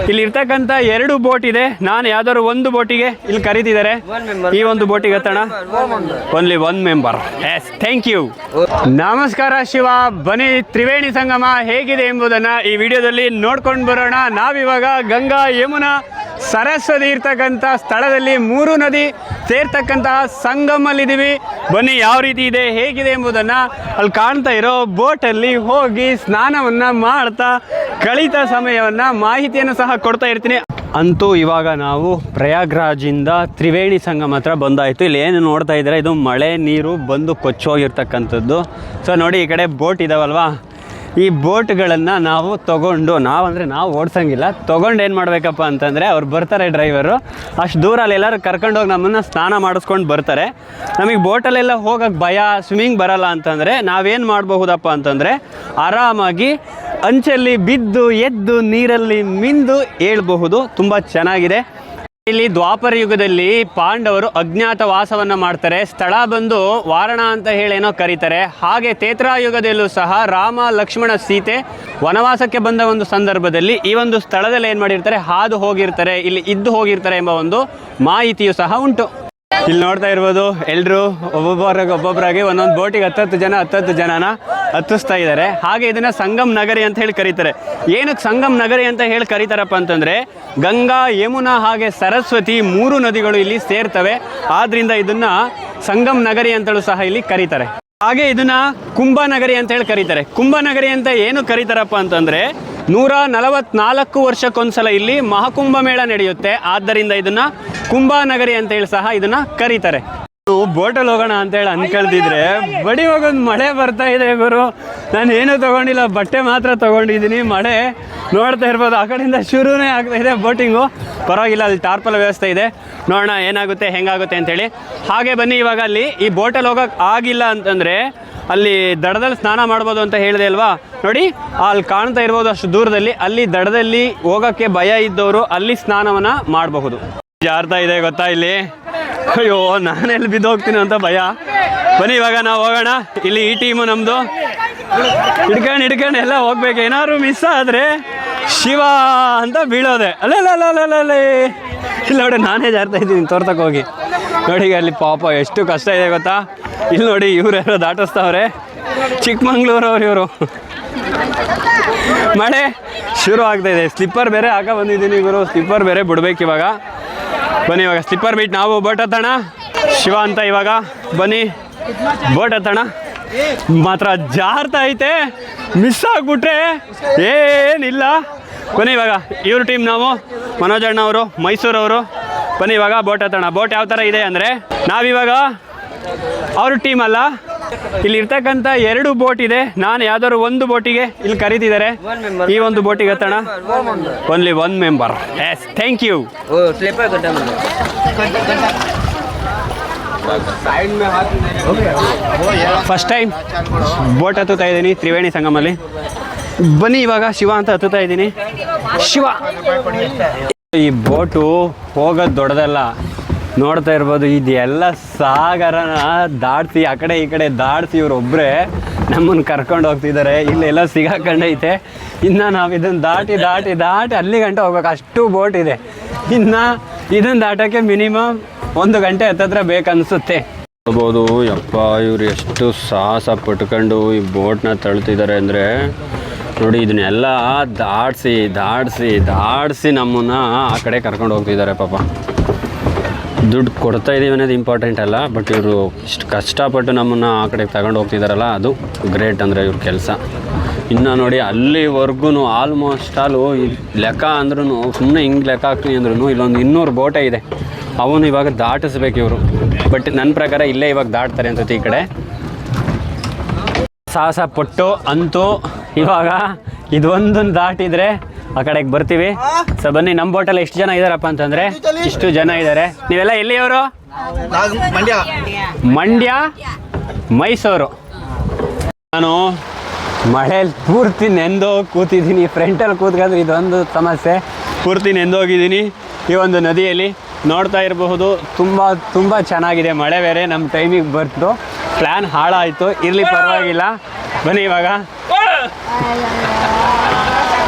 ಇಲ್ಲಿ ಇರ್ತಕ್ಕಂಥ 2 ಬೋಟ್ ಇದೆ. ನಾನು ಯಾವ್ದಾದ್ರು ಒಂದು ಬೋಟಿಗೆ ಇಲ್ಲಿ ಕರೀತಿದ್ದಾರೆ. ಈ ಒಂದು ಬೋಟಿಗೆ ಹತ್ತೋಣ. Only 1 member. Yes, thank you. ನಮಸ್ಕಾರ ಶಿವ. ಬನ್ನಿ, ತ್ರಿವೇಣಿ ಸಂಗಮ ಹೇಗಿದೆ ಎಂಬುದನ್ನು ಈ ವಿಡಿಯೋದಲ್ಲಿ ನೋಡ್ಕೊಂಡು ಬರೋಣ. ನಾವಿವಾಗ ಗಂಗಾ, ಯಮುನಾ, ಸರಸ್ವತಿ ಇರ್ತಕ್ಕಂಥ ಸ್ಥಳದಲ್ಲಿ 3 ನದಿ ಸೇರ್ತಕ್ಕಂತಹ ಸಂಗಮಲ್ಲಿದ್ದೀವಿ. ಬನ್ನಿ, ಯಾವ ರೀತಿ ಇದೆ, ಹೇಗಿದೆ ಎಂಬುದನ್ನು ಅಲ್ಲಿ ಕಾಣ್ತಾ ಇರೋ ಬೋಟಲ್ಲಿ ಹೋಗಿ ಸ್ನಾನವನ್ನು ಮಾಡ್ತಾ ಕಳೀತ ಸಮಯವನ್ನು ಮಾಹಿತಿಯನ್ನು ಸಹ ಕೊಡ್ತಾ ಇರ್ತೀನಿ. ಅಂತೂ ಇವಾಗ ನಾವು ಪ್ರಯಾಗ್ರಾಜಿಂದ ತ್ರಿವೇಣಿ ಸಂಗಮ ಹತ್ರ ಬಂದಾಯಿತು. ಇಲ್ಲಿ ಏನು ನೋಡ್ತಾ ಇದ್ದಾರೆ, ಇದು ಮಳೆ ನೀರು ಬಂದು ಕೊಚ್ಚೋಗಿರ್ತಕ್ಕಂಥದ್ದು. ಸೊ ನೋಡಿ, ಈ ಕಡೆ ಬೋಟ್ ಇದಾವಲ್ವಾ, ಈ ಬೋಟ್ಗಳನ್ನು ನಾವು ತೊಗೊಂಡು, ನಾವು ಓಡಿಸೋಂಗಿಲ್ಲ, ತೊಗೊಂಡು ಏನು ಮಾಡಬೇಕಪ್ಪ ಅಂತಂದರೆ, ಅವ್ರು ಬರ್ತಾರೆ ಡ್ರೈವರು, ಅಷ್ಟು ದೂರ ಅಲ್ಲೆಲ್ಲರೂ ಕರ್ಕೊಂಡೋಗಿ ನಮ್ಮನ್ನು ಸ್ನಾನ ಮಾಡಿಸ್ಕೊಂಡು ಬರ್ತಾರೆ. ನಮಗೆ ಬೋಟಲ್ಲೆಲ್ಲ ಹೋಗೋಕ್ಕೆ ಭಯ, ಸ್ವಿಮ್ಮಿಂಗ್ ಬರಲ್ಲ ಅಂತಂದರೆ ನಾವೇನು ಮಾಡಬಹುದಪ್ಪ ಅಂತಂದರೆ, ಆರಾಮಾಗಿ ಅಂಚಲ್ಲಿ ಬಿದ್ದು ಎದ್ದು ನೀರಲ್ಲಿ ಮಿಂದು ಏಳಬಹುದು. ತುಂಬ ಚೆನ್ನಾಗಿದೆ. ಇಲ್ಲಿ ದ್ವಾಪರ ಯುಗದಲ್ಲಿ ಪಾಂಡವರು ಅಜ್ಞಾತ ವಾಸವನ್ನು ಮಾಡ್ತಾರೆ. ಸ್ಥಳ ಬಂದು ವಾರಣ ಅಂತ ಹೇಳೇನೋ ಕರೀತಾರೆ. ಹಾಗೆ ತ್ರೇತಾಯುಗದಲ್ಲೂ ಸಹ ರಾಮ, ಲಕ್ಷ್ಮಣ, ಸೀತೆ ವನವಾಸಕ್ಕೆ ಬಂದ ಒಂದು ಸಂದರ್ಭದಲ್ಲಿ ಈ ಒಂದು ಸ್ಥಳದಲ್ಲಿ ಏನು ಮಾಡಿರ್ತಾರೆ, ಹಾದು ಹೋಗಿರ್ತಾರೆ, ಇಲ್ಲಿ ಇದ್ದು ಹೋಗಿರ್ತಾರೆ ಎಂಬ ಒಂದು ಮಾಹಿತಿಯು ಸಹ ಉಂಟು. ಇಲ್ಲಿ ನೋಡ್ತಾ ಇರ್ಬೋದು, ಎಲ್ಲರೂ ಒಬ್ಬೊಬ್ಬರಾಗಿ ಒಂದೊಂದು ಬೋಟಿಗೆ 10 ಜನನ ಹತ್ತಿಸ್ತಾ ಇದ್ದಾರೆ. ಹಾಗೆ ಇದನ್ನು ಸಂಗಮ್ ನಗರಿ ಅಂತ ಹೇಳಿ ಕರೀತಾರೆ. ಏನಕ್ಕೆ ಸಂಗಮ್ ನಗರಿ ಅಂತ ಹೇಳಿ ಕರೀತಾರಪ್ಪ ಅಂತಂದರೆ, ಗಂಗಾ, ಯಮುನಾ ಹಾಗೆ ಸರಸ್ವತಿ 3 ನದಿಗಳು ಇಲ್ಲಿ ಸೇರ್ತವೆ. ಆದ್ದರಿಂದ ಇದನ್ನು ಸಂಗಮ್ ನಗರಿ ಅಂತಲೂ ಸಹ ಇಲ್ಲಿ ಕರೀತಾರೆ. ಹಾಗೆ ಇದನ್ನು ಕುಂಭನಗರಿ ಅಂತ ಹೇಳಿ ಕರೀತಾರೆ. ಕುಂಭನಗರಿ ಅಂತ ಏನು ಕರೀತಾರಪ್ಪ ಅಂತಂದರೆ, 144 ವರ್ಷಕ್ಕೊಂದ್ಸಲ ಇಲ್ಲಿ ಮಹಾಕುಂಭ ಮೇಳ ನಡೆಯುತ್ತೆ. ಆದ್ದರಿಂದ ಇದನ್ನು ಕುಂಭನಗರಿ ಅಂತೇಳಿ ಸಹ ಇದನ್ನು ಕರೀತಾರೆ. ಬೋಟಲ್ಲಿ ಹೋಗೋಣ ಅಂತೇಳಿ ಅನ್ಕೊಳ್ತಿದ್ರೆ ಬಡಿ ಹೋಗೋದು ಮಳೆ ಬರ್ತಾ ಇದೆ ಗುರು. ನಾನು ಏನೂ ತೊಗೊಂಡಿಲ್ಲ, ಬಟ್ಟೆ ಮಾತ್ರ ತೊಗೊಂಡಿದ್ದೀನಿ. ಮಳೆ ನೋಡ್ತಾ ಇರ್ಬೋದು, ಆ ಕಡೆಯಿಂದ ಶುರುನೇ ಆಗ್ತಾ ಇದೆ ಬೋಟಿಂಗು. ಪರವಾಗಿಲ್ಲ, ಅಲ್ಲಿ ಟಾರ್ಪಲ್ ವ್ಯವಸ್ಥೆ ಇದೆ. ನೋಡೋಣ ಏನಾಗುತ್ತೆ, ಹೆಂಗಾಗುತ್ತೆ ಅಂತೇಳಿ. ಹಾಗೆ ಬನ್ನಿ, ಇವಾಗ ಅಲ್ಲಿ ಈ ಬೋಟಲ್ಲಿ ಹೋಗೋಕ್ಕೆ ಆಗಿಲ್ಲ ಅಂತಂದರೆ ಅಲ್ಲಿ ದಡದಲ್ಲಿ ಸ್ನಾನ ಮಾಡ್ಬೋದು ಅಂತ ಹೇಳಿದೆ ಅಲ್ವಾ. ನೋಡಿ, ಅಲ್ಲಿ ಕಾಣ್ತಾ ಇರ್ಬೋದು ಅಷ್ಟು ದೂರದಲ್ಲಿ, ಅಲ್ಲಿ ದಡದಲ್ಲಿ ಹೋಗೋಕ್ಕೆ ಭಯ ಇದ್ದವರು ಅಲ್ಲಿ ಸ್ನಾನವನ್ನು ಮಾಡಬಹುದು. ಜಾರ್ತಾ ಇದೆ ಗೊತ್ತಾ ಇಲ್ಲಿ. ಅಯ್ಯೋ, ನಾನೆಲ್ಲಿ ಬಿದ್ದೋಗ್ತೀನಿ ಅಂತ ಭಯ. ಬನ್ನಿ, ಇವಾಗ ನಾವು ಹೋಗೋಣ. ಇಲ್ಲಿ ಈ ಟೀಮು ನಮ್ಮದು. ಹಿಡ್ಕೊಂಡು ಎಲ್ಲ ಹೋಗ್ಬೇಕು. ಏನಾದ್ರು ಮಿಸ್ ಆದರೆ ಶಿವ ಅಂತ ಬೀಳೋದೆ. ಅಲ್ಲೇ ಇಲ್ಲ ನೋಡಿ, ನಾನೇ ಜಾರ್ತಾ ಇದ್ದೀನಿ ತೋರ್ತಕ್ಕೆ ಹೋಗಿ. ನೋಡಿ ಅಲ್ಲಿ ಪಾಪ ಎಷ್ಟು ಕಷ್ಟ ಇದೆ ಗೊತ್ತಾ. ಇಲ್ಲಿ ನೋಡಿ, ಇವರೆಲ್ಲ ದಾಟಿಸ್ತಾವ್ರೆ. ಚಿಕ್ಕಮಂಗ್ಳೂರವ್ರು ಇವರು. ಮಳೆ ಶುರು ಆಗ್ತಾ ಇದೆ. ಸ್ಲಿಪ್ಪರ್ ಬೇರೆ ಹಾಕ ಬಂದಿದ್ದೀನಿ ಗುರು. ಸ್ಲಿಪ್ಪರ್ ಬೇರೆ ಬಿಡ್ಬೇಕು ಇವಾಗ. ಬನ್ನಿ, ಇವಾಗ ಸ್ಲಿಪ್ಪರ್ ಬಿಟ್ಟು ನಾವು ಬೋಟ್ ಹತ್ತೋಣ. ಶಿವ ಅಂತ ಇವಾಗ ಬನ್ನಿ ಬೋಟ್ ಹತ್ತೋಣ. ಮಾತ್ರ ಜಾರ್ತಾ ಐತೆ, ಮಿಸ್ ಆಗಿಬಿಟ್ರೆ ಏನಿಲ್ಲ. ಬನ್ನಿ, ಇವಾಗ ಇವ್ರ ಟೀಮ್ ನಾವು, ಮನೋಜ್ ಅಣ್ಣ ಅವರು, ಮೈಸೂರವರು. ಬನ್ನಿ, ಇವಾಗ ಬೋಟ್ ಹತ್ತೋಣ. ಬೋಟ್ ಯಾವ ಥರ ಇದೆ ಅಂದರೆ, ನಾವಿವಾಗ ಅವ್ರ ಟೀಮ್ ಅಲ್ಲ, ಇಲ್ಲಿ ಇರ್ತಕ್ಕಂಥ 2 ಬೋಟ್ ಇದೆ. ನಾನು ಯಾವ್ದಾದ್ರು ಒಂದು ಬೋಟಿಗೆ ಇಲ್ಲಿ ಕರೀತಿದ್ದಾರೆ. ಈ ಒಂದು ಬೋಟಿಗೆ ಹತ್ತೋಣ. Only 1 member. Yes, thank you. First time boat ಹತ್ತುತ್ತಾ ಇದ್ದೀನಿ ತ್ರಿವೇಣಿ ಸಂಗಮಲ್ಲಿ. ಬನ್ನಿ, ಇವಾಗ ಶಿವ ಅಂತ ಹತ್ತುತ್ತಾ ಇದ್ದೀನಿ. ಶಿವ. ಈ ಬೋಟು ಹೋಗೋದು ದೊಡ್ಡದಲ್ಲ, ನೋಡ್ತಾ ಇರ್ಬೋದು. ಇದೆಲ್ಲ ಸಾಗರನ ದಾಟಿಸಿ ಆ ಕಡೆ ಈ ಕಡೆ ದಾಟಿಸಿ ಇವರೊಬ್ಬರೇ ನಮ್ಮನ್ನು ಕರ್ಕೊಂಡು ಹೋಗ್ತಿದ್ದಾರೆ. ಇಲ್ಲೆಲ್ಲ ಸಿಗಾಕೊಂಡೈತೆ. ಇನ್ನು ನಾವು ಇದನ್ನು ದಾಟಿ ಅಲ್ಲಿ ಗಂಟೆ ಹೋಗ್ಬೇಕು, ಅಷ್ಟು ಬೋಟ್ ಇದೆ. ಇನ್ನು ಇದನ್ನು ದಾಟೋಕ್ಕೆ ಮಿನಿಮಮ್ 1 ಗಂಟೆ ಹತ್ತತ್ರ ಬೇಕನ್ನಿಸುತ್ತೆ. ನೋಡ್ಬೋದು, ಯಪ್ಪ ಇವ್ರು ಎಷ್ಟು ಸಾಹಸ ಪಟ್ಕೊಂಡು ಈ ಬೋಟ್ನ ತಳ್ತಿದ್ದಾರೆ ಅಂದರೆ ನೋಡಿ. ಇದನ್ನೆಲ್ಲ ದಾಟಿಸಿ ನಮ್ಮನ್ನು ಆ ಕಡೆ ಕರ್ಕೊಂಡು ಹೋಗ್ತಿದ್ದಾರೆ. ಪಾಪ ದುಡ್ಡು ಕೊಡ್ತಾ ಇದ್ದೀವಿ ಅನ್ನೋದು ಇಂಪಾರ್ಟೆಂಟ್ ಅಲ್ಲ, ಬಟ್ ಇವರು ಇಷ್ಟು ಕಷ್ಟಪಟ್ಟು ನಮ್ಮನ್ನು ಆ ಕಡೆಗೆ ತಗೊಂಡು ಹೋಗ್ತಿದ್ದಾರಲ್ಲ, ಅದು ಗ್ರೇಟ್ ಅಂದರೆ ಇವ್ರ ಕೆಲಸ. ಇನ್ನು ನೋಡಿ, ಅಲ್ಲಿವರೆಗೂ ಆಲ್ಮೋಸ್ಟ್ ಆಲು ಲೆಕ್ಕ ಅಂದ್ರೂ ಸುಮ್ಮನೆ ಹಿಂಗೆ ಲೆಕ್ಕ ಹಾಕ್ತೀನಿ ಅಂದ್ರೂ ಇಲ್ಲೊಂದು 200 ಬೋಟೇ ಇದೆ. ಅವನು ಇವಾಗ ದಾಟಿಸ್ಬೇಕು ಇವರು. ಬಟ್ ನನ್ನ ಪ್ರಕಾರ ಇಲ್ಲೇ ಇವಾಗ ದಾಟ್ತಾರೆ ಅನ್ಸುತ್ತೆ. ಈ ಕಡೆ ಸಾಹಸ ಪಟ್ಟು ಅಂತೂ ಇವಾಗ ಇದೊಂದನ್ನು ದಾಟಿದರೆ ಆ ಕಡೆಗೆ ಬರ್ತೀವಿ. ಸೊ ಬನ್ನಿ, ನಮ್ಮ ಬೋಟಲ್ಲಿ ಎಷ್ಟು ಜನ ಇದ್ದಾರಪ್ಪ ಅಂತಂದರೆ ಇಷ್ಟು ಜನ ಇದ್ದಾರೆ. ನೀವೆಲ್ಲ ಎಲ್ಲಿಯವರು? ಮಂಡ್ಯ, ಮೈಸೂರು. ನಾನು ಮಳೆಯಲ್ಲಿ ಪೂರ್ತಿ ನೆಂದು ಕೂತಿದ್ದೀನಿ. ಫ್ರಂಟಲ್ಲಿ ಕೂತ್ಕೊಂಡ್ರೆ ಇದೊಂದು ಸಮಸ್ಯೆ. ಪೂರ್ತಿ ನೆಂದೋಗಿದ್ದೀನಿ ಈ ಒಂದು ನದಿಯಲ್ಲಿ. ನೋಡ್ತಾ ಇರಬಹುದು, ತುಂಬ ಚೆನ್ನಾಗಿದೆ. ಮಳೆ ಬೇರೆ ನಮ್ಮ ಟೈಮಿಗೆ ಬರ್ತು. ಪ್ಲ್ಯಾನ್ ಹಾಳಾಯಿತು. ಇರಲಿ, ಪರವಾಗಿಲ್ಲ. ಬನ್ನಿ ಇವಾಗ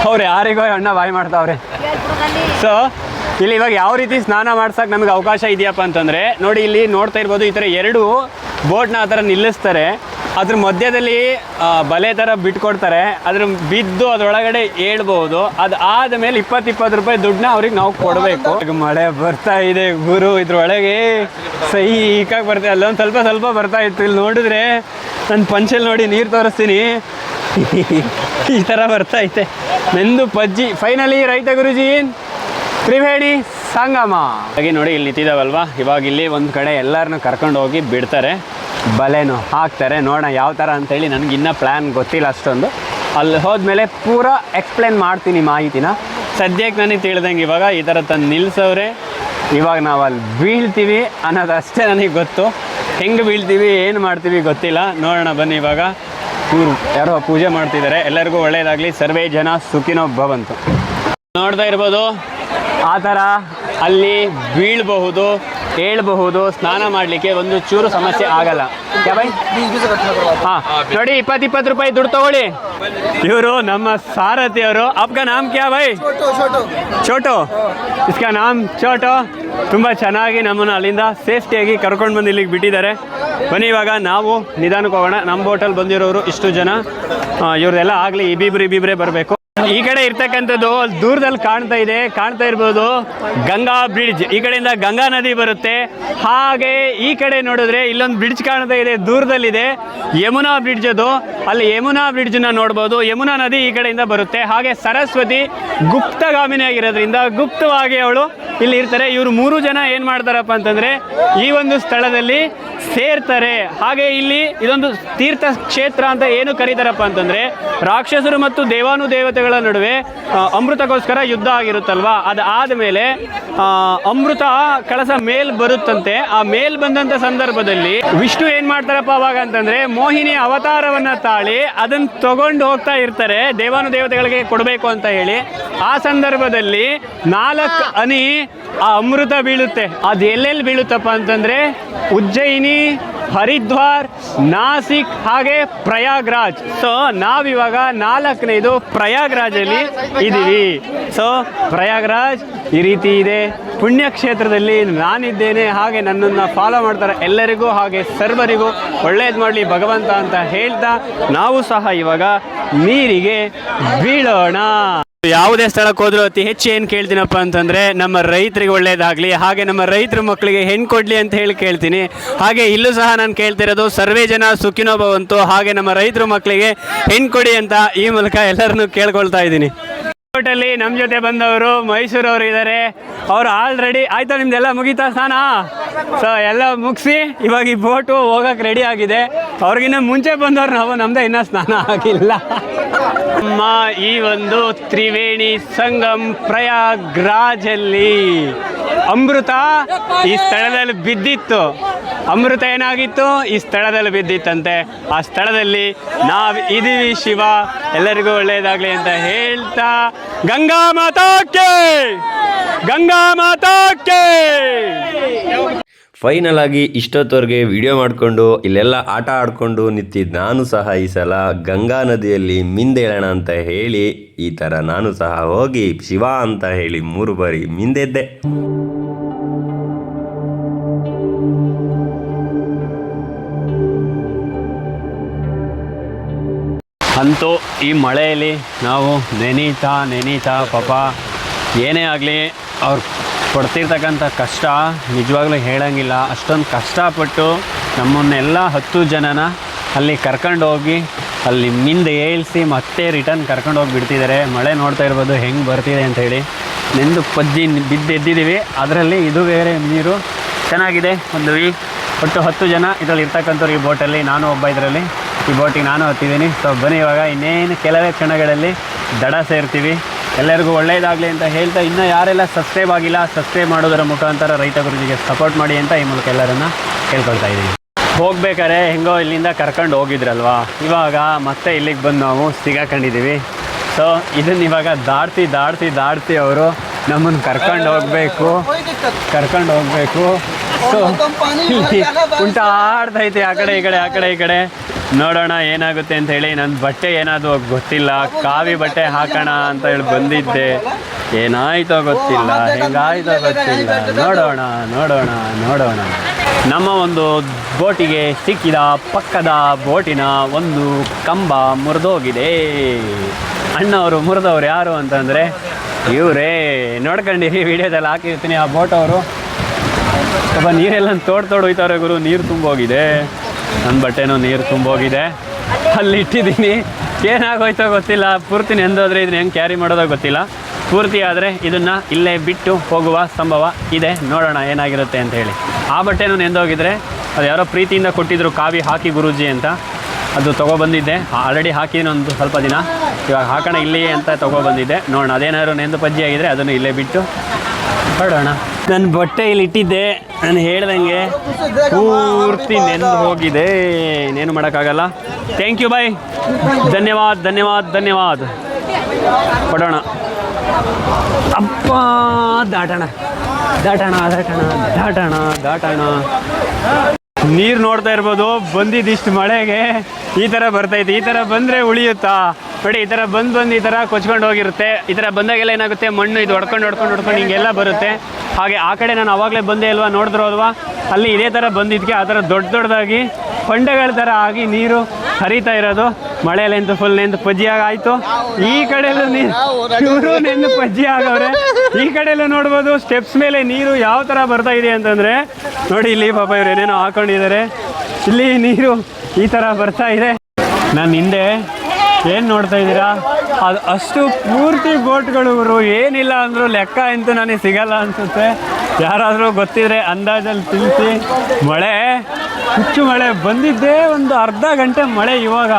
ಅವ್ರು ಯಾರಿಗೋ ಅಣ್ಣ ಬಾಯಿ ಮಾಡ್ತಾವ್ರೆ. ಸೊ ಇಲ್ಲಿ ಇವಾಗ ಯಾವ ರೀತಿ ಸ್ನಾನ ಮಾಡ್ಸಕ್ಕೆ ನಮಗೆ ಅವಕಾಶ ಇದೆಯಪ್ಪ ಅಂತಂದರೆ ನೋಡಿ, ಇಲ್ಲಿ ನೋಡ್ತಾ ಇರ್ಬೋದು ಈ ಥರ 2 ಬೋಟ್ನ ಆ ಥರ ನಿಲ್ಲಿಸ್ತಾರೆ. ಅದ್ರ ಮಧ್ಯದಲ್ಲಿ ಬಲೆ ಥರ ಬಿಟ್ಕೊಡ್ತಾರೆ. ಅದ್ರ ಬಿದ್ದು ಅದರೊಳಗಡೆ ಹೇಳ್ಬೋದು. ಅದು ಆದಮೇಲೆ 20 ರೂಪಾಯಿ ದುಡ್ಡನ್ನ ಅವ್ರಿಗೆ ನಾವು ಕೊಡಬೇಕು. ಈಗ ಮಳೆ ಬರ್ತಾ ಇದೆ ಗುರು, ಇದ್ರೊಳಗೆ ಸೈಕಾಗಿ ಬರ್ತಾ, ಅಲ್ಲೊಂದು ಸ್ವಲ್ಪ ಬರ್ತಾ ಇತ್ತು. ಇಲ್ಲಿ ನೋಡಿದ್ರೆ ನನ್ನ ಪಂಚಲ್ಲಿ ನೋಡಿ ನೀರು ತೋರಿಸ್ತೀನಿ, ಈ ಥರ ಬರ್ತಾ ಐತೆ ನಂದು ಪಜ್ಜಿ. ಫೈನಲಿ ರೈತ ಗುರುಜಿ ತ್ರಿವೇಣಿ ಸಂಗಮ ಹಾಗೆ ನೋಡಿ ಇಲ್ಲಿ ನಿಂತಿದ್ದಾವಲ್ವಾ. ಇವಾಗ ಇಲ್ಲಿ ಒಂದು ಕಡೆ ಎಲ್ಲರನ್ನೂ ಕರ್ಕೊಂಡು ಹೋಗಿ ಬಿಡ್ತಾರೆ, ಬಲೆನೂ ಹಾಕ್ತಾರೆ. ನೋಡೋಣ ಯಾವ ಥರ ಅಂತೇಳಿ, ನನಗಿನ್ನೂ ಪ್ಲ್ಯಾನ್ ಗೊತ್ತಿಲ್ಲ ಅಷ್ಟೊಂದು. ಅಲ್ಲಿ ಹೋದ್ಮೇಲೆ ಪೂರಾ ಎಕ್ಸ್ಪ್ಲೇನ್ ಮಾಡ್ತೀನಿ ಮಾಹಿತಿನ. ಸದ್ಯಕ್ಕೆ ನನಗೆ ತಿಳಿದಂಗೆ ಇವಾಗ ಈ ಥರ ತಂದು ನಿಲ್ಲಿಸೋರೆ. ಇವಾಗ ನಾವು ಅಲ್ಲಿ ಬೀಳ್ತೀವಿ ಅನ್ನೋದಷ್ಟೇ ನನಗೆ ಗೊತ್ತು. ಹೆಂಗೆ ಬೀಳ್ತೀವಿ ಏನು ಮಾಡ್ತೀವಿ ಗೊತ್ತಿಲ್ಲ. ನೋಡೋಣ ಬನ್ನಿ. ಇವಾಗ ಇವರು ಯಾರೋ ಪೂಜೆ ಮಾಡ್ತಿದ್ದಾರೆ. ಎಲ್ಲರಿಗೂ ಒಳ್ಳೆಯದಾಗಲಿ, ಸರ್ವೇ ಜನ ಸುಖಿನೋ ಭವಂತು. ನೋಡ್ತಾ ಇರ್ಬೋದು ಆ ಥರ ಅಲ್ಲಿ ಬೀಳಬಹುದು, ಹೇಳ್ಬಹುದು. ಸ್ನಾನ ಮಾಡಲಿಕ್ಕೆ ಒಂದು ಚೂರು ಸಮಸ್ಯೆ ಆಗಲ್ಲ. ಹಾಂ ನೋಡಿ, 20 ರೂಪಾಯಿ ದುಡ್ಡು ತಗೊಳ್ಳಿ. ಇವರು ನಮ್ಮ ಸಾರಥಿಯವರು. ಆಪ್ಕಾ ನಾಮ್ ಕ್ಯಾ ಭೈ? ಚೋಟು. ಇಸ್ಕಾ ನಾಮ್ ಚೋಟು. ತುಂಬ ಚೆನ್ನಾಗಿ ನಮ್ಮನ್ನು ಅಲ್ಲಿಂದ ಸೇಫ್ಟಿಯಾಗಿ ಕರ್ಕೊಂಡು ಬಂದು ಇಲ್ಲಿಗೆ ಬಿಟ್ಟಿದ್ದಾರೆ. ಬನ್ನಿ ಇವಾಗ ನಾವು ನಿಧಾನಕ್ಕೆ ಹೋಗೋಣ. ನಮ್ಮ ಬೋಟಲ್ಲಿ ಬಂದಿರೋರು ಇಷ್ಟು ಜನ, ಇವ್ರದೆಲ್ಲ ಆಗಲಿ ಇಬ್ಬಿಬ್ರೇ ಬರಬೇಕು. ಈ ಕಡೆ ಇರ್ತಕ್ಕಂಥದ್ದು ದೂರದಲ್ಲಿ ಕಾಣ್ತಾ ಇರ್ಬೋದು ಗಂಗಾ ಬ್ರಿಡ್ಜ್. ಈ ಕಡೆಯಿಂದ ಗಂಗಾ ನದಿ ಬರುತ್ತೆ. ಹಾಗೆ ಈ ಕಡೆ ನೋಡಿದ್ರೆ ಇಲ್ಲೊಂದು ಬ್ರಿಡ್ಜ್ ಕಾಣ್ತಾ ಇದೆ, ದೂರದಲ್ಲಿದೆ ಯಮುನಾ ಬ್ರಿಡ್ಜ್. ಅದು ಅಲ್ಲಿ ಯಮುನಾ ಬ್ರಿಡ್ಜ್ನ ನೋಡ್ಬೋದು. ಯಮುನಾ ನದಿ ಈ ಕಡೆಯಿಂದ ಬರುತ್ತೆ. ಹಾಗೆ ಸರಸ್ವತಿ ಗುಪ್ತಗಾಮಿನಿ ಆಗಿರೋದ್ರಿಂದ ಗುಪ್ತವಾಗಿ ಅವಳು ಇಲ್ಲಿ ಇರ್ತಾರೆ. ಇವರು 3 ಜನ ಏನು ಮಾಡ್ತಾರಪ್ಪ ಅಂತಂದರೆ ಈ ಒಂದು ಸ್ಥಳದಲ್ಲಿ ಸೇರ್ತಾರೆ. ಹಾಗೆ ಇಲ್ಲಿ ಇದೊಂದು ತೀರ್ಥ ಕ್ಷೇತ್ರ ಅಂತ ಏನು ಕರೀತಾರಪ್ಪ ಅಂತಂದರೆ, ರಾಕ್ಷಸರು ಮತ್ತು ದೇವಾನುದೇವತೆಗಳ ನಡುವೆ ಅಮೃತಕ್ಕೋಸ್ಕರ ಯುದ್ಧ ಆಗಿರುತ್ತಲ್ವಾ, ಅದು ಆದಮೇಲೆ ಅಮೃತ ಕಳಸ ಮೇಲ್ ಬರುತ್ತಂತೆ. ಆ ಮೇಲ್ ಬಂದಂಥ ಸಂದರ್ಭದಲ್ಲಿ ವಿಷ್ಣು ಏನು ಮಾಡ್ತಾರಪ್ಪ ಅವಾಗ ಅಂತಂದರೆ ಮೋಹಿನಿ ಅವತಾರವನ್ನು ತಾಳಿ ಅದನ್ನು ತಗೊಂಡು ಹೋಗ್ತಾ ಇರ್ತಾರೆ ದೇವಾನುದೇವತೆಗಳಿಗೆ ಕೊಡಬೇಕು ಅಂತ ಹೇಳಿ. ಆ ಸಂದರ್ಭದಲ್ಲಿ 4 ಹನಿ ಆ ಅಮೃತ ಬೀಳುತ್ತೆ. ಅದು ಎಲ್ಲೆಲ್ಲಿ ಬೀಳುತ್ತಪ್ಪ ಅಂತಂದರೆ ಉಜ್ಜಯಿನಿ, ಹರಿದ್ವಾರ್, ನಾಸಿಕ್ ಹಾಗೆ ಪ್ರಯಾಗ್ರಾಜ್. ಸೊ ನಾವಿವಾಗ 4ನೇದು ಪ್ರಯಾಗ್ರಾಜಲ್ಲಿ ಇದ್ದೀವಿ. ಸೊ ಪ್ರಯಾಗ್ರಾಜ್ ಈ ರೀತಿ ಇದೆ. ಪುಣ್ಯಕ್ಷೇತ್ರದಲ್ಲಿ ನಾನಿದ್ದೇನೆ. ಹಾಗೆ ನನ್ನನ್ನು ಫಾಲೋ ಮಾಡ್ತಾರೆ ಎಲ್ಲರಿಗೂ ಹಾಗೆ ಸರ್ವರಿಗೂ ಒಳ್ಳೇದು ಮಾಡಲಿ ಭಗವಂತ ಅಂತ ಹೇಳ್ತಾ ನಾವು ಸಹ ಇವಾಗ ನೀರಿಗೆ ಬೀಳೋಣ. ಯಾವುದೇ ಸ್ಥಳಕ್ಕೆ ಹೋದ್ರೂ ಅತಿ ಹೆಚ್ಚು ಏನು ಕೇಳ್ತೀನಪ್ಪ ಅಂತಂದರೆ ನಮ್ಮ ರೈತರಿಗೆ ಒಳ್ಳೇದಾಗಲಿ, ಹಾಗೆ ನಮ್ಮ ರೈತರ ಮಕ್ಕಳಿಗೆ ಹೆಣ್ಣು ಕೊಡಲಿ ಅಂತ ಹೇಳಿ ಕೇಳ್ತೀನಿ. ಹಾಗೆ ಇಲ್ಲೂ ಸಹ ನಾನು ಕೇಳ್ತಿರೋದು ಸರ್ವೇ ಜನ ಸುಖಿನೋ ಭವಂತು. ಹಾಗೆ ನಮ್ಮ ರೈತರ ಮಕ್ಕಳಿಗೆ ಹೆಣ್ಣು ಕೊಡಿ ಅಂತ ಈ ಮೂಲಕ ಎಲ್ಲರನ್ನೂ ಕೇಳ್ಕೊಳ್ತಾ ಇದ್ದೀನಿ. ಬೋಟಲ್ಲಿ ನಮ್ಮ ಜೊತೆ ಬಂದವರು ಮೈಸೂರವರು ಇದ್ದಾರೆ. ಅವರು ಆಲ್ರೆಡಿ ಆಯ್ತಾ, ನಿಮ್ದೆಲ್ಲ ಮುಗೀತಾ ಸ್ನಾನ? ಸೊ ಎಲ್ಲ ಮುಗಿಸಿ ಇವಾಗ ಈ ಬೋಟು ಹೋಗಕ್ಕೆ ರೆಡಿ ಆಗಿದೆ. ಅವ್ರಿಗಿನ್ನ ಮುಂಚೆ ಬಂದವ್ರು ನಾವು, ನಮ್ದೇ ಇನ್ನೂ ಸ್ನಾನ ಆಗಿಲ್ಲ. ನಮ್ಮ ಈ ಒಂದು ತ್ರಿವೇಣಿ ಸಂಗಮ್ ಪ್ರಯಾಗ್ರಾಜಲ್ಲಿ ಅಮೃತ ಈ ಸ್ಥಳದಲ್ಲಿ ಬಿದ್ದಿತ್ತು. ಅಮೃತ ಏನಾಗಿತ್ತು, ಈ ಸ್ಥಳದಲ್ಲಿ ಬಿದ್ದಿತ್ತಂತೆ. ಆ ಸ್ಥಳದಲ್ಲಿ ನಾವು ಇದೀವಿ. ಶಿವ ಎಲ್ಲರಿಗೂ ಒಳ್ಳೆಯದಾಗಲಿ ಅಂತ ಹೇಳ್ತಾ ಗಂಗಾ ಮಾತಾಕ್ಕೆ, ಗಂಗಾ ಮಾತಾಕ್ಕೆ. ಫೈನಲ್ ಆಗಿ ಇಷ್ಟೊತ್ತವರೆಗೆ ವಿಡಿಯೋ ಮಾಡಿಕೊಂಡು ಇಲ್ಲೆಲ್ಲ ಆಟ ಆಡಿಕೊಂಡು ನಿಂತಿದ್ದು ನಾನು ಸಹ ಈ ಸಲ ಗಂಗಾ ನದಿಯಲ್ಲಿ ಮಿಂದೇಳೋಣ ಅಂತ ಹೇಳಿ ಈ ಥರ ನಾನು ಸಹ ಹೋಗಿ ಶಿವ ಅಂತ ಹೇಳಿ 3 ಬಾರಿ ಮಿಂದೆದ್ದೆ. ಅಂತೂ ಈ ಮಳೆಯಲ್ಲಿ ನಾವು ನೆನೀತಾ ಪಾಪ ಏನೇ ಆಗಲಿ ಅವ್ರು ಪಡ್ತಿರ್ತಕ್ಕಂಥ ಕಷ್ಟ ನಿಜವಾಗ್ಲೂ ಹೇಳೋಂಗಿಲ್ಲ. ಅಷ್ಟೊಂದು ಕಷ್ಟಪಟ್ಟು ನಮ್ಮನ್ನೆಲ್ಲ 10 ಜನನ ಅಲ್ಲಿ ಕರ್ಕೊಂಡು ಹೋಗಿ ಅಲ್ಲಿ ಮಿಂದು ಏಳಿಸಿ ಮತ್ತೆ ರಿಟರ್ನ್ ಕರ್ಕೊಂಡು ಹೋಗಿ ಬಿಡ್ತಿದ್ದಾರೆ. ಮಳೆ ನೋಡ್ತಾ ಇರ್ಬೋದು ಹೆಂಗೆ ಬರ್ತಿದೆ ಅಂಥೇಳಿ. ನೆಂದು ಪಜ್ಜಿ ಬಿದ್ದೆದ್ದಿದ್ದೀವಿ. ಅದರಲ್ಲಿ ಇದು ಬೇರೆ ನೀರು ಚೆನ್ನಾಗಿದೆ. ಒಟ್ಟು 10 ಜನ ಇದರಲ್ಲಿ ಇರ್ತಕ್ಕಂಥವ್ರು ಈ ಬೋಟಲ್ಲಿ. ನಾನು ಒಬ್ಬ ಇದರಲ್ಲಿ ಈ ಬೋಟಿಗೆ ನಾನು ಹತ್ತಿದ್ದೀನಿ. ಸೊ ಬನ್ನಿ ಇವಾಗ ಇನ್ನೇನು ಕೆಲವೇ ಕ್ಷಣಗಳಲ್ಲಿ ದಡ ಸೇರ್ತೀವಿ. ಎಲ್ಲರಿಗೂ ಒಳ್ಳೆಯದಾಗಲಿ ಅಂತ ಹೇಳ್ತಾ, ಇನ್ನೂ ಯಾರೆಲ್ಲ ಸಬ್ಸ್ಕ್ರೈಬ್ ಆಗಿಲ್ಲ ಸಬ್ಸ್ಕ್ರೈಬ್ ಮಾಡೋದರ ಮುಖಾಂತರ ರೈತ ಗುರುಜಿಗೆ ಸಪೋರ್ಟ್ ಮಾಡಿ ಅಂತ ಈ ಮೂಲಕ ಎಲ್ಲರನ್ನ ಕೇಳ್ಕೊಳ್ತಾ ಇದ್ದೀನಿ. ಹೋಗ್ಬೇಕಾದ್ರೆ ಹೆಂಗೋ ಇಲ್ಲಿಂದ ಕರ್ಕೊಂಡು ಹೋಗಿದ್ರಲ್ವಾ, ಇವಾಗ ಮತ್ತೆ ಇಲ್ಲಿಗೆ ಬಂದು ನಾವು ಸಿಗಾಕೊಂಡಿದ್ದೀವಿ. ಸೊ ಇದನ್ನ ಇವಾಗ ದಾಡ್ತಿ ಅವರು ನಮ್ಮನ್ನು ಕರ್ಕೊಂಡು ಹೋಗಬೇಕು. ಸೊ ಉಂಟ ಆಡ್ತೈತೆ ಆ ಕಡೆ ಈ ಕಡೆ ನೋಡೋಣ ಏನಾಗುತ್ತೆ ಅಂತ ಹೇಳಿ. ನನ್ನ ಬಟ್ಟೆ ಏನಾದರೂ ಗೊತ್ತಿಲ್ಲ, ಕಾವಿ ಬಟ್ಟೆ ಹಾಕೋಣ ಅಂತ ಹೇಳಿ ಬಂದಿದ್ದೆ, ಏನಾಯ್ತೋ ಗೊತ್ತಿಲ್ಲ, ಹೆಂಗಾಯ್ತೋ ಗೊತ್ತಿಲ್ಲ. ನೋಡೋಣ ನೋಡೋಣ ನೋಡೋಣ. ನಮ್ಮ ಒಂದು ಬೋಟಿಗೆ ಸಿಕ್ಕಿದ ಪಕ್ಕದ ಬೋಟಿನ ಒಂದು ಕಂಬ ಮುರಿದೋಗಿದೆ. ಅಣ್ಣವರು ಮುರಿದವ್ರು ಯಾರು ಅಂತಂದರೆ ಇವರೇ. ನೋಡ್ಕೊಂಡಿರಿ, ವಿಡಿಯೋದಲ್ಲಿ ಹಾಕಿರ್ತೀನಿ. ಆ ಬೋಟ್ ಅವರು ಒಬ್ಬ ನೀರೆಲ್ಲ ತೋಡ್ ಹೋಯ್ತವ್ರೆ ಗುರು. ನೀರು ತುಂಬೋಗಿದೆ, ನನ್ನ ಬಟ್ಟೆನೂ ನೀರು ತುಂಬೋಗಿದೆ. ಅಲ್ಲಿ ಇಟ್ಟಿದ್ದೀನಿ, ಏನಾಗೋಯ್ತೋ ಗೊತ್ತಿಲ್ಲ. ಪೂರ್ತಿ ನೆಂದೋದ್ರೆ ಇದನ್ನ ಹೆಂಗೆ ಕ್ಯಾರಿ ಮಾಡೋದೋ ಗೊತ್ತಿಲ್ಲ. ಪೂರ್ತಿ ಆದರೆ ಇದನ್ನು ಇಲ್ಲೇ ಬಿಟ್ಟು ಹೋಗುವ ಸಂಭವ ಇದೆ. ನೋಡೋಣ ಏನಾಗಿರುತ್ತೆ ಅಂತ ಹೇಳಿ. ಆ ಬಟ್ಟೆನೂ ನೆಂದೋಗಿದ್ರೆ ಅದು ಯಾರೋ ಪ್ರೀತಿಯಿಂದ ಕೊಟ್ಟಿದ್ರು, ಕಾವಿ ಹಾಕಿ ಗುರೂಜಿ ಅಂತ. ಅದು ತೊಗೊಬಂದಿದ್ದೆ, ಆಲ್ರೆಡಿ ಹಾಕಿದ್ದೀನಿ ಒಂದು ಸ್ವಲ್ಪ ದಿನ. ಇವಾಗ ಹಾಕೋಣ ಇಲ್ಲಿ ಅಂತ ತೊಗೊಬಂದಿದ್ದೆ. ನೋಡೋಣ ಅದೇನಾದ್ರು ನೆಂದು ಪಜ್ಜಿ ಆಗಿದ್ರೆ ಅದನ್ನು ಇಲ್ಲೇ ಬಿಟ್ಟು ಹೊರಡೋಣ. ನನ್ನ ಬಟ್ಟೆ ಇಲ್ಲಿ ಇಟ್ಟಿದ್ದೆ, ನಾನು ಹೇಳ್ದಂಗೆ ಪೂರ್ತಿ ನೆಂದು ಹೋಗಿದೆ. ಇನ್ನೇನು ಮಾಡೋಕ್ಕಾಗಲ್ಲ. ಥ್ಯಾಂಕ್ ಯು, ಬಾಯ್, ಧನ್ಯವಾದ ಧನ್ಯವಾದ ಧನ್ಯವಾದ. ಹೊರಡೋಣ. ಅಪ್ಪ, ದಾಟೋಣ ದಾಟೋಣ ದಾಟೋಣ ದಾಟೋಣ ದಾಟೋಣ. ನೀರು ನೋಡ್ತಾ ಇರ್ಬೋದು. ಬಂದಿದ್ದಿಷ್ಟು ಮಳೆಗೆ ಈ ಥರ ಬರ್ತೈತೆ. ಈ ಥರ ಬಂದರೆ ಉಳಿಯುತ್ತಾ ನೋಡಿ. ಈ ಥರ ಬಂದು ಈ ಥರ ಕೊಚ್ಕೊಂಡು ಹೋಗಿರುತ್ತೆ. ಈ ಥರ ಬಂದಾಗೆಲ್ಲ ಏನಾಗುತ್ತೆ, ಮಣ್ಣು ಇದು ಹೊಡ್ಕೊಂಡು ಹಿಂಗೆಲ್ಲ ಬರುತ್ತೆ. ಹಾಗೆ ಆ ಕಡೆ ನಾನು ಆವಾಗಲೇ ಬಂದೆ ಅಲ್ವಾ, ನೋಡಿದ್ರು ಅಲ್ವಾ, ಅಲ್ಲಿ ಇದೇ ಥರ ಬಂದಿದ್ದಕ್ಕೆ ಆ ಥರ ದೊಡ್ಡದಾಗಿ ಹೊಂಡೆಗಳ ಥರ ಆಗಿ ನೀರು ಹರಿತಾ ಇರೋದು. ಮಳೆಯಲ್ಲೆಂದು ಫುಲ್ ನೆಂದು ಪಜ್ಜಿಯಾಗ ಆಯಿತು. ಈ ಕಡೆಯಲ್ಲೂ ಇವರು ನೆಂದು ಪಜ್ಜಿ ಆಗವ್ರೆ. ಈ ಕಡೆಯಲ್ಲೂ ನೋಡ್ಬೋದು ಸ್ಟೆಪ್ಸ್ ಮೇಲೆ ನೀರು ಯಾವ ಥರ ಬರ್ತಾ ಇದೆ ಅಂತಂದರೆ ನೋಡಿ. ಇಲ್ಲಿ ಪಾಪ ಇವ್ರು ಏನೇನೋ ಹಾಕೊಂಡಿದ್ದಾರೆ. ಇಲ್ಲಿ ನೀರು ಈ ಥರ ಬರ್ತಾ ಇದೆ. ನಾನು ಹಿಂದೆ ಏನು ನೋಡ್ತಾ ಇದ್ದೀರಾ, ಅದು ಅಷ್ಟು ಪೂರ್ತಿ ಬೋಟ್ಗಳು ಇವರು. ಏನಿಲ್ಲ ಅಂದರೂ ಲೆಕ್ಕ ಅಂತೂ ನನಗೆ ಸಿಗಲ್ಲ ಅನಿಸುತ್ತೆ. ಯಾರಾದರೂ ಗೊತ್ತಿದ್ರೆ ಅಂದಾಜಲ್ಲಿ ತಿಳಿಸಿ. ಮಳೆ, ಹುಚ್ಚು ಮಳೆ ಬಂದಿದ್ದೇ ಒಂದು ಅರ್ಧ ಗಂಟೆ ಮಳೆ. ಇವಾಗ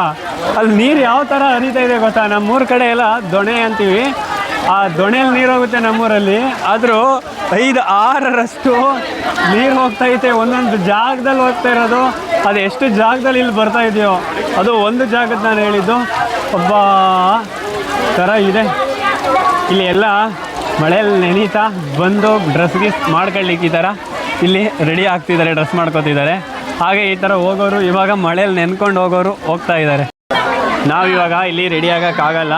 ಅಲ್ಲಿ ನೀರು ಯಾವ ಥರ ಹರಿತಾ ಇದೆ ಗೊತ್ತಾ. ನಮ್ಮೂರ ಕಡೆ ಎಲ್ಲ ದೊಣೆ ಅಂತೀವಿ, ಆ ದೊಣೆಯಲ್ಲಿ ನೀರು ಹೋಗುತ್ತೆ ನಮ್ಮೂರಲ್ಲಿ. ಆದರೂ 5-6ರಷ್ಟು ನೀರು ಹೋಗ್ತೈತೆ. ಒಂದೊಂದು ಜಾಗದಲ್ಲಿ ಹೋಗ್ತಾ ಇರೋದು. ಅದು ಎಷ್ಟು ಜಾಗದಲ್ಲಿ ಇಲ್ಲಿ ಬರ್ತಾ ಇದೆಯೋ ಅದು ಒಂದು ಜಾಗದ ನಾನು ಹೇಳಿದ್ದು. ಒಬ್ಬ ಥರ ಇದೆ ಇಲ್ಲಿ. ಎಲ್ಲ ಮಳೆಯಲ್ಲಿ ನೆನೀತಾ ಬಂದು ಡ್ರೆಸ್ಗೆ ಮಾಡ್ಕೊಳ್ಳಿಕ್ಕೆ ಈ ಥರ ಇಲ್ಲಿ ರೆಡಿ ಆಗ್ತಿದ್ದಾರೆ, ಡ್ರೆಸ್ ಮಾಡ್ಕೊತಿದ್ದಾರೆ. ಹಾಗೆ ಈ ಥರ ಹೋಗೋರು ಇವಾಗ ಮಳೆಯಲ್ಲಿ ನೆನ್ಕೊಂಡು ಹೋಗೋರು ಹೋಗ್ತಾ ಇದ್ದಾರೆ. ನಾವಿವಾಗ ಇಲ್ಲಿ ರೆಡಿ ಆಗೋಕ್ಕಾಗಲ್ಲ.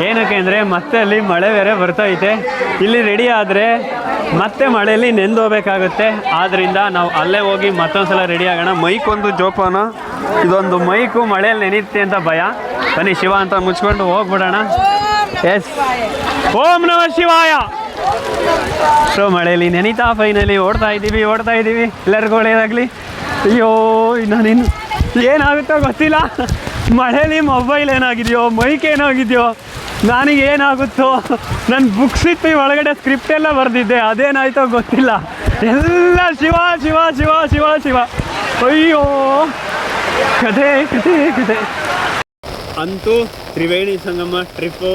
ಏನಕ್ಕೆ ಅಂದರೆ ಮತ್ತೆ ಅಲ್ಲಿ ಮಳೆ ಬೇರೆ ಬರ್ತೈತೆ. ಇಲ್ಲಿ ರೆಡಿ ಆದರೆ ಮತ್ತೆ ಮಳೆಯಲ್ಲಿ ನೆಂದೋಗ್ಬೇಕಾಗುತ್ತೆ. ಆದ್ದರಿಂದ ನಾವು ಅಲ್ಲೇ ಹೋಗಿ ಮತ್ತೊಂದು ಸಲ ರೆಡಿ ಆಗೋಣ. ಮೈಕ್ ಒಂದು ಜೋಪಾನ, ಇದೊಂದು ಮೈಕು ಮಳೆಯಲ್ಲಿ ನೆನೆಯುತ್ತೆ ಅಂತ ಭಯ. ಬನ್ನಿ ಶಿವ ಅಂತ ಮುಚ್ಕೊಂಡು ಹೋಗ್ಬಿಡೋಣ. ಎಸ್, ಓಂ ನಮಃ ಶಿವಾಯ. ಸೊ ಮಳೆಯಲ್ಲಿ ನೆನೀತಾ ಫೈನಲಿ ಓಡ್ತಾ ಇದ್ದೀವಿ. ಎಲ್ಲರಿಗೂ ಒಳ್ಳೆಯದಾಗಲಿ. ಅಯ್ಯೋ, ನಾನಿನ್ನು ಏನಾಗುತ್ತೋ ಗೊತ್ತಿಲ್ಲ. ಮಳೇಲಿ ಮೊಬೈಲ್ ಏನಾಗಿದೆಯೋ, ಮೈಕ್ ಏನಾಗಿದೆಯೋ, ನನಗೇನಾಗುತ್ತೋ. ನನ್ನ ಬುಕ್ಸ್ ಇತ್ತು ಒಳಗಡೆ, ಸ್ಕ್ರಿಪ್ಟ್ ಎಲ್ಲ ಬರೆದಿದ್ದೆ, ಅದೇನಾಯ್ತೋ ಗೊತ್ತಿಲ್ಲ. ಎಲ್ಲ ಶಿವ ಶಿವ ಶಿವ ಶಿವ ಶಿವ. ಅಯ್ಯೋ, ಕಥೆ ಕಥೆ ಕಥೆ. ಅಂತೂ ತ್ರಿವೇಣಿ ಸಂಗಮ ಟ್ರಿಪ್ಪು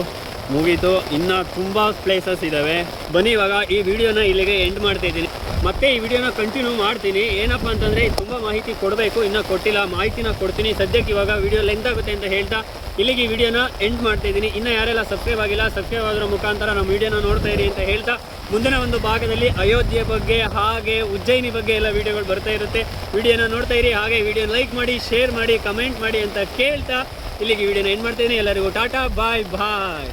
ಮುಗೀತು. ಇನ್ನು ತುಂಬ ಪ್ಲೇಸಸ್ ಇದ್ದಾವೆ. ಬನ್ನಿ ಇವಾಗ ಈ ವಿಡಿಯೋನ ಇಲ್ಲಿಗೆ ಎಂಡ್ ಮಾಡ್ತಾಯಿದ್ದೀನಿ. ಮತ್ತೆ ಈ ವಿಡಿಯೋನ ಕಂಟಿನ್ಯೂ ಮಾಡ್ತೀನಿ. ಏನಪ್ಪ ಅಂತಂದರೆ ತುಂಬ ಮಾಹಿತಿ ಕೊಡಬೇಕು, ಇನ್ನೂ ಕೊಟ್ಟಿಲ್ಲ. ಮಾಹಿತಿನ ಕೊಡ್ತೀನಿ. ಸದ್ಯಕ್ಕೆ ಇವಾಗ ವಿಡಿಯೋ ಲೆಂತ್ ಆಗುತ್ತೆ ಅಂತ ಹೇಳ್ತಾ ಇಲ್ಲಿಗೆ ಈ ವಿಡಿಯೋನ ಎಂಡ್ ಮಾಡ್ತಾಯಿದ್ದೀನಿ. ಇನ್ನು ಯಾರೆಲ್ಲ ಸಬ್ಸ್ಕ್ರೈಬ್ ಆಗಿಲ್ಲ, ಸಬ್ಸ್ಕ್ರೈಬ್ ಆಗೋದ್ರ ಮುಖಾಂತರ ನಮ್ಮ ವಿಡಿಯೋನ ನೋಡ್ತಾ ಇರಿ ಅಂತ ಹೇಳ್ತಾ, ಮುಂದಿನ ಒಂದು ಭಾಗದಲ್ಲಿ ಅಯೋಧ್ಯೆ ಬಗ್ಗೆ ಹಾಗೆ ಉಜ್ಜಯಿನಿ ಬಗ್ಗೆ ಎಲ್ಲ ವಿಡಿಯೋಗಳು ಬರ್ತಾ ಇರುತ್ತೆ. ವಿಡಿಯೋನ ನೋಡ್ತಾ ಇರಿ. ಹಾಗೆ ವಿಡಿಯೋನ ಲೈಕ್ ಮಾಡಿ, ಶೇರ್ ಮಾಡಿ, ಕಮೆಂಟ್ ಮಾಡಿ ಅಂತ ಕೇಳ್ತಾ ಇಲ್ಲಿಗೆ ವಿಡಿಯೋನ ಎಂಡ್ ಮಾಡ್ತೀನಿ. ಎಲ್ಲರಿಗೂ ಟಾಟಾ, ಬಾಯ್ ಬಾಯ್.